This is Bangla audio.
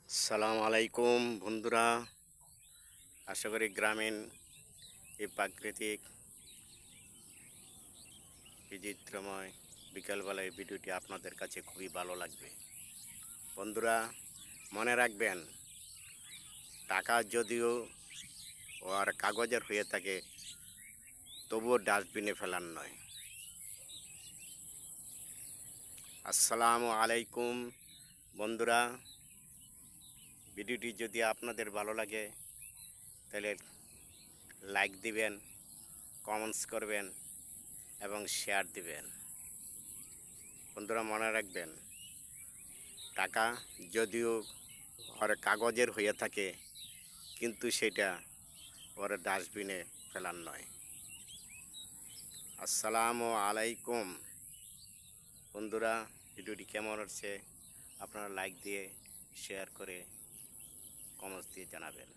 সালাম আলাইকুম বন্ধুরা। আশা করি গ্রামীণ এই প্রাকৃতিক বিচিত্রময় বিকালবেলায় ভিডিওটি আপনাদের কাছে খুবই ভালো লাগবে। বন্ধুরা, মনে রাখবেন, টাকা যদিও আর কাগজের হয়ে থাকে, তবুও ডাস্টবিনে ফেলার নয়। আসসালামু আলাইকুম বন্ধুরা, ভিডিওটি যদি আপনাদের ভালো লাগে তাহলে লাইক দিবেন, কমেন্টস করবেন এবং শেয়ার দিবেন। বন্ধুরা, মনে রাখবেন, টাকা যদিও ওর কাগজের হয়ে থাকে, কিন্তু সেটা ওর ডাস্টবিনে ফেলার নয়। আসসালামু আলাইকুম বন্ধুরা, ভিডিওটি কেমন হচ্ছে আপনারা লাইক দিয়ে শেয়ার করে কমেন্টস দিয়ে জানাবেন।